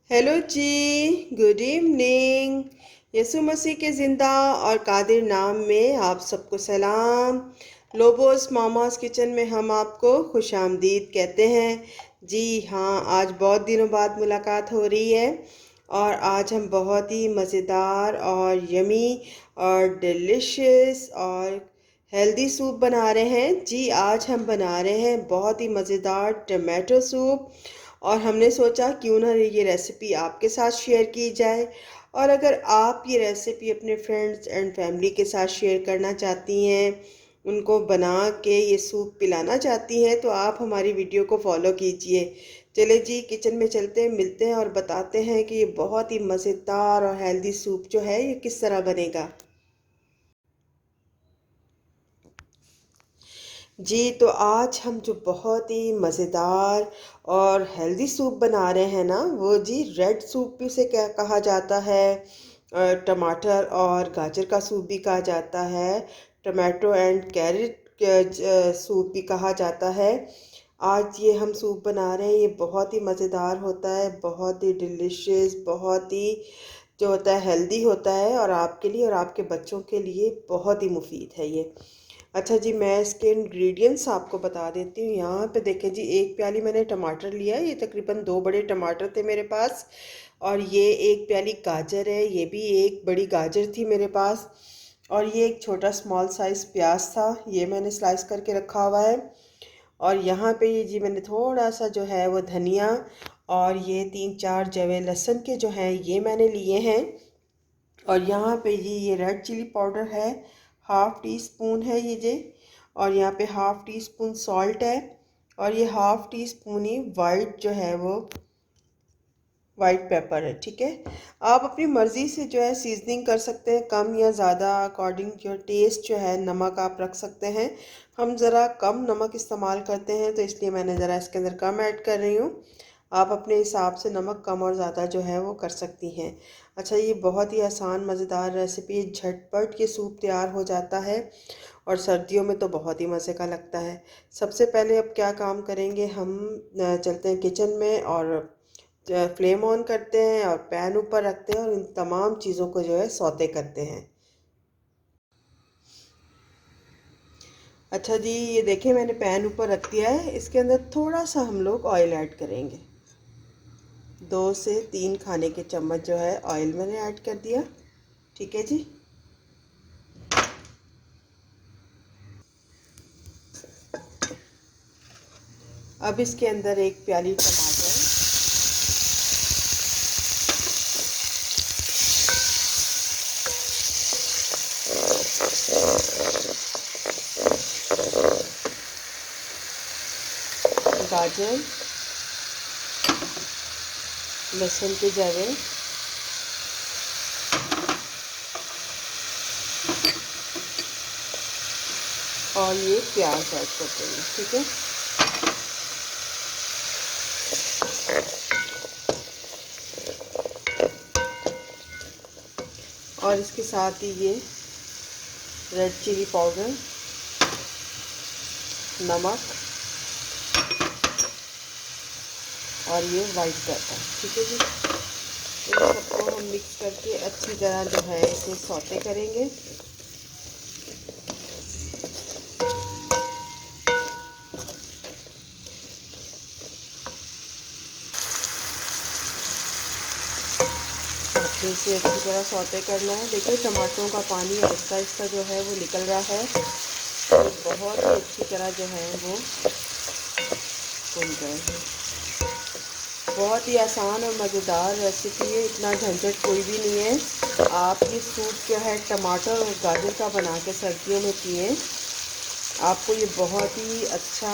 Hello जी। Good evening. Yesu Masih के ज़िंदा और कादिर नाम में आप सबको सलाम। लोबोस मामास किचन में हम आपको खुशामदीद कहते हैं। जी हाँ, आज बहुत दिनों बाद मुलाकात हो रही है और आज हम बहुत ही मज़ेदार और यमी और डिलिशियस और हेल्दी सूप बना रहे हैं। जी आज हम बना रहे हैं बहुत ही मज़ेदार टमाटो सूप और हमने सोचा क्यों ना ये रेसिपी आपके साथ शेयर की जाए। और अगर आप ये रेसिपी अपने फ्रेंड्स एंड फैमिली के साथ शेयर करना चाहती हैं, उनको बना के ये सूप पिलाना चाहती हैं, तो आप हमारी वीडियो को फॉलो कीजिए। चले जी किचन में चलते हैं, मिलते हैं और बताते हैं कि ये बहुत ही मज़ेदार और हेल्दी सूप जो है ये किस तरह बनेगा। जी तो आज हम जो बहुत ही मज़ेदार और हेल्दी सूप बना रहे हैं ना, वो जी रेड सूप भी से क्या कहा जाता है। टमाटर और गाजर का सूप भी कहा जाता है। टमाटो एंड कैरेट सूप भी कहा जाता है। आज ये हम सूप बना रहे हैं, ये बहुत ही मज़ेदार होता है, बहुत ही डिलिशियस, बहुत ही जो होता है हेल्दी होता है और आपके लिए और आपके बच्चों के लिए बहुत ही मुफीद है ये। अच्छा जी, मैं इसके इंग्रेडिएंट्स आपको बता देती हूँ। यहाँ पे देखें जी, एक प्याली मैंने टमाटर लिया है, ये तकरीबन 2 बड़े टमाटर थे मेरे पास। और ये एक प्याली गाजर है, ये भी एक बड़ी गाजर थी मेरे पास। और ये एक छोटा स्मॉल साइज़ प्याज था, ये मैंने स्लाइस करके रखा हुआ है। और यहाँ पे ये जी मैंने थोड़ा सा जो है वो धनिया और ये 3-4 जवे लहसुन के जो हैं ये मैंने लिए हैं। और यहाँ पे ये रेड चिली पाउडर है, हाफ़ टी स्पून है ये जे। और यहाँ पे हाफ़ टी स्पून सॉल्ट है। और ये हाफ़ टी स्पून ही वाइट जो है वो वाइट पेपर है। ठीक है, आप अपनी मर्ज़ी से जो है सीजनिंग कर सकते हैं, कम या ज़्यादा अकॉर्डिंग योर टेस्ट जो है नमक आप रख सकते हैं। हम ज़रा कम नमक इस्तेमाल करते हैं तो इसलिए मैंने ज़रा इसके अंदर कम ऐड कर रही हूँ। आप अपने हिसाब से नमक कम और ज़्यादा जो है वो कर सकती हैं। अच्छा, ये बहुत ही आसान मज़ेदार रेसिपी, झटपट ये सूप तैयार हो जाता है और सर्दियों में तो बहुत ही मज़े का लगता है। सबसे पहले अब क्या काम करेंगे, हम चलते हैं किचन में और फ्लेम ऑन करते हैं और पैन ऊपर रखते हैं और इन तमाम चीज़ों को जो है सौते करते हैं। अच्छा जी, ये देखें मैंने पैन ऊपर रख दिया है, इसके अंदर थोड़ा सा हम लोग ऑयल ऐड करेंगे। 2 से 3 खाने के चम्मच जो है ऑयल मैंने ऐड कर दिया। ठीक है जी। अब इसके अंदर एक प्याली टमाटर, गाजर, लहसुन के जवे और ये प्याज ऐड करते हैं। ठीक है, और इसके साथ ही ये रेड चिली पाउडर, नमक और ये वाइट पेपर। ठीक है जी, इन सबको हम मिक्स करके अच्छी तरह जो है इसे सौते करेंगे। आपको इसे अच्छी तरह सौते करना है। देखिए टमाटरों का पानी आहिस्ता आहिस्ता जो है वो निकल रहा है और बहुत ही अच्छी तरह जो है वो भून गए हैं। बहुत ही आसान और मज़ेदार रेसिपी है, इतना झंझट कोई भी नहीं है। आप ये सूप जो है टमाटर और गाजर का बना के सर्दियों में पिएं, आपको ये बहुत ही अच्छा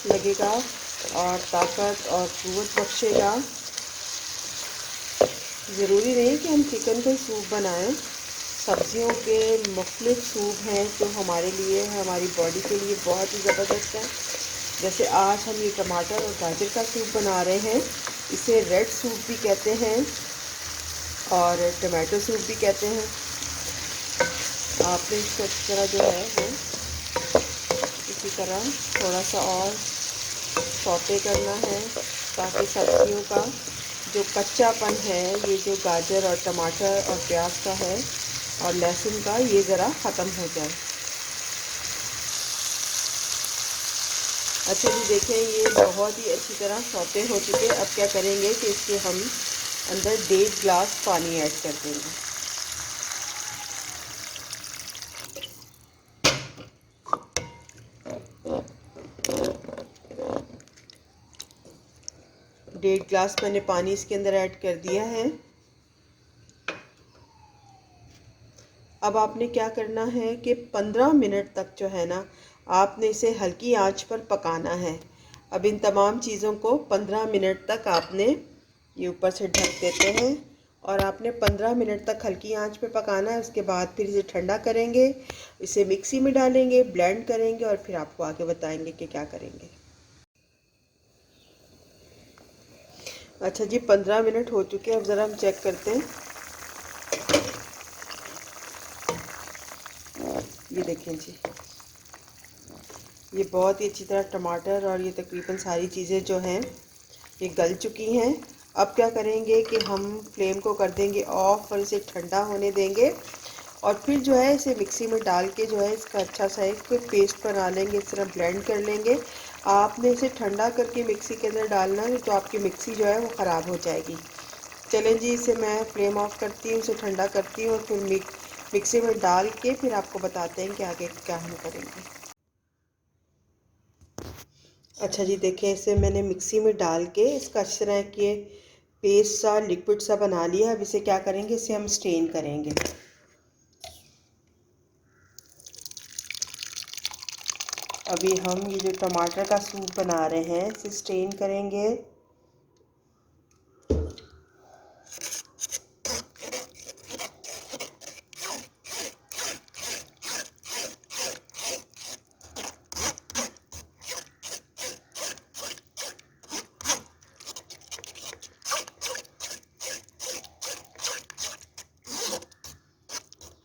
लगेगा और ताकत और क़ुव्वत बख्शेगा। ज़रूरी नहीं कि हम चिकन का सूप बनाएं, सब्जियों के मुख्तलिफ सूप हैं जो हमारे लिए, हमारी बॉडी के लिए बहुत ही ज़बरदस्त है। जैसे आज हम ये टमाटर और गाजर का सूप बना रहे हैं, इसे रेड सूप भी कहते हैं और टमाटो सूप भी कहते हैं। आपने इसको अच्छी तरह जो है वो इसी तरह थोड़ा सा और सौते करना है ताकि सब्जियों का जो कच्चापन है, ये जो गाजर और टमाटर और प्याज का है और लहसुन का, ये ज़रा ख़त्म हो जाए। अच्छा जी, देखें ये बहुत ही अच्छी तरह सौते हो चुके। अब क्या करेंगे कि इसके हम अंदर 1.5 गिलास पानी ऐड कर देंगे। डेढ़ गिलास मैंने पानी इसके अंदर ऐड कर दिया है। अब आपने क्या करना है कि 15 मिनट तक जो है ना, आपने इसे हल्की आंच पर पकाना है। अब इन तमाम चीज़ों को 15 मिनट तक आपने ये ऊपर से ढक देते हैं और आपने 15 मिनट तक हल्की आंच पे पकाना है। उसके बाद फिर इसे ठंडा करेंगे, इसे मिक्सी में डालेंगे, ब्लेंड करेंगे और फिर आपको आगे बताएंगे कि क्या करेंगे। अच्छा जी, 15 मिनट हो चुके हैं। अब ज़रा हम चेक करते हैं। ये देखें जी, ये बहुत ही अच्छी तरह टमाटर और ये तकरीबन सारी चीज़ें जो हैं ये गल चुकी हैं। अब क्या करेंगे कि हम फ्लेम को कर देंगे ऑफ और इसे ठंडा होने देंगे और फिर जो है इसे मिक्सी में डाल के जो है इसका अच्छा सा एक पेस्ट बना लेंगे। इस तरह ब्लेंड कर लेंगे। आपने इसे ठंडा करके मिक्सी के अंदर डालना है तो आपकी मिक्सी जो है वो ख़राब हो जाएगी। चलें जी, इसे मैं फ्लेम ऑफ करती हूँ, इसे ठंडा करती हूँ और फिर मिक्सी में डाल के फिर आपको बताते हैं कि आगे क्या हम करेंगे। अच्छा जी, देखें इसे मैंने मिक्सी में डाल के इसका इस तरह के पेस्ट सा लिक्विड सा बना लिया। अब इसे क्या करेंगे, इसे हम स्टेन करेंगे। अभी हम ये जो टमाटर का सूप बना रहे हैं इसे स्टेन करेंगे।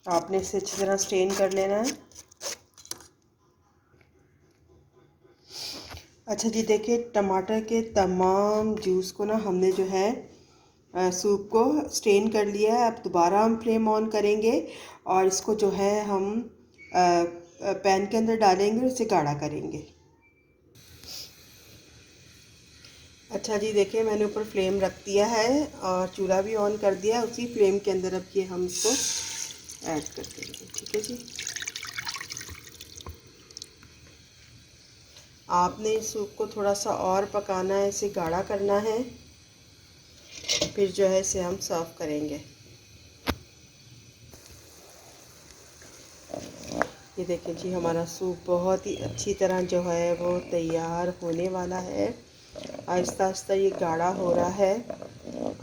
आपने इसे अच्छी तरह स्टेन कर लेना है। अच्छा जी, देखिए टमाटर के तमाम जूस को ना हमने जो है सूप को स्टेन कर लिया है। अब दोबारा हम फ्लेम ऑन करेंगे और इसको जो है हम पैन के अंदर डालेंगे और इसे गाढ़ा करेंगे। अच्छा जी, देखिए मैंने ऊपर फ्लेम रख दिया है और चूल्हा भी ऑन कर दिया है। उसी फ्लेम के अंदर अब ये हम इसको ऐड कर देंगे। ठीक है जी, आपने इस सूप को थोड़ा सा और पकाना है, इसे गाढ़ा करना है, फिर जो है इसे हम सर्व करेंगे। ये देखिए जी, हमारा सूप बहुत ही अच्छी तरह जो है वो तैयार होने वाला है। आहिस्ता आहिस्ता ये गाढ़ा हो रहा है।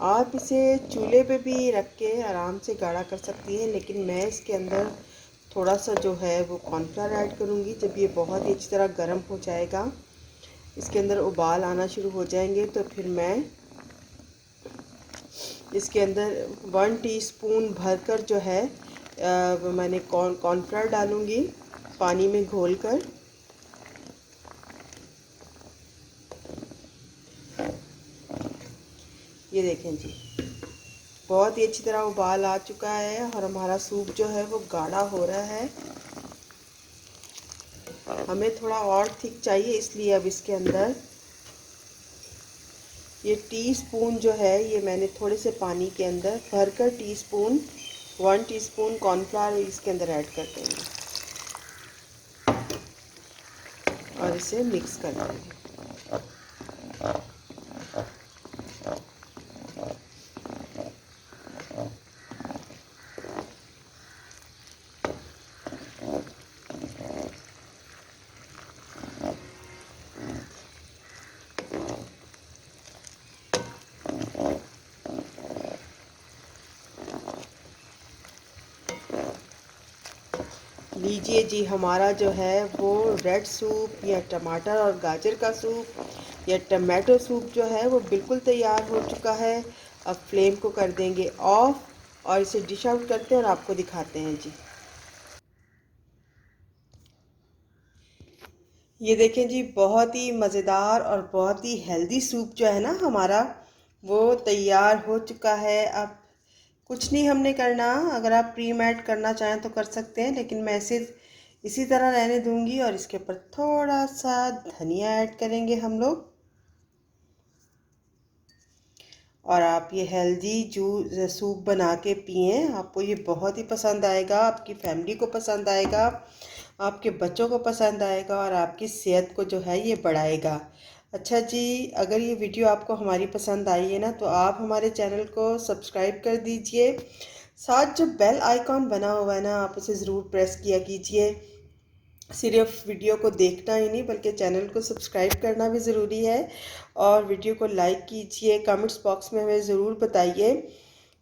आप इसे चूल्हे पे भी रख के आराम से गाढ़ा कर सकती हैं, लेकिन मैं इसके अंदर थोड़ा सा जो है वो कॉर्नफ्लावर ऐड करूँगी। जब ये बहुत ही अच्छी तरह गर्म हो जाएगा, इसके अंदर उबाल आना शुरू हो जाएंगे, तो फिर मैं इसके अंदर 1 टीस्पून भरकर जो है मैंने कॉर्नफ्लावर डालूँगी पानी में घोलकर। ये देखें जी, बहुत ही अच्छी तरह उबाल आ चुका है और हमारा सूप जो है वो गाढ़ा हो रहा है। हमें थोड़ा और थिक चाहिए, इसलिए अब इसके अंदर ये टीस्पून जो है ये मैंने थोड़े से पानी के अंदर भरकर 1 टीस्पून कॉर्नफ्लावर इसके अंदर ऐड कर देंगे और इसे मिक्स कर देंगे। लीजिए जी, हमारा जो है वो रेड सूप या टमाटर और गाजर का सूप या टमाटो सूप जो है वो बिल्कुल तैयार हो चुका है। अब फ्लेम को कर देंगे ऑफ और इसे डिश आउट करते हैं और आपको दिखाते हैं जी। ये देखें जी, बहुत ही मज़ेदार और बहुत ही हेल्दी सूप जो है ना हमारा, वो तैयार हो चुका है। अब कुछ नहीं हमने करना, अगर आप प्री मैड करना चाहें तो कर सकते हैं, लेकिन मैं इसे इसी तरह रहने दूंगी। और इसके ऊपर थोड़ा सा धनिया ऐड करेंगे हम लोग। और आप ये हेल्दी जूस सूप बना के पिएं, आपको ये बहुत ही पसंद आएगा, आपकी फैमिली को पसंद आएगा, आपके बच्चों को पसंद आएगा और आपकी सेहत को जो है ये बढ़ाएगा। अच्छा जी, अगर ये वीडियो आपको हमारी पसंद आई है ना, तो आप हमारे चैनल को सब्सक्राइब कर दीजिए। साथ जो बेल आइकॉन बना हुआ है ना, आप उसे ज़रूर प्रेस किया कीजिए। सिर्फ वीडियो को देखना ही नहीं, बल्कि चैनल को सब्सक्राइब करना भी ज़रूरी है। और वीडियो को लाइक कीजिए। कमेंट्स बॉक्स में हमें ज़रूर बताइए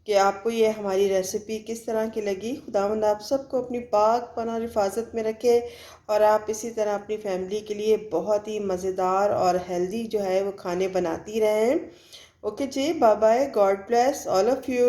कि आपको ये हमारी रेसिपी किस तरह की लगी। खुदावंद आप सबको अपनी पाक पनाह और हिफाजत में रखे, और आप इसी तरह अपनी फैमिली के लिए बहुत ही मज़ेदार और हेल्दी जो है वो खाने बनाती रहें। ओके जी, bye bye, God bless all of you.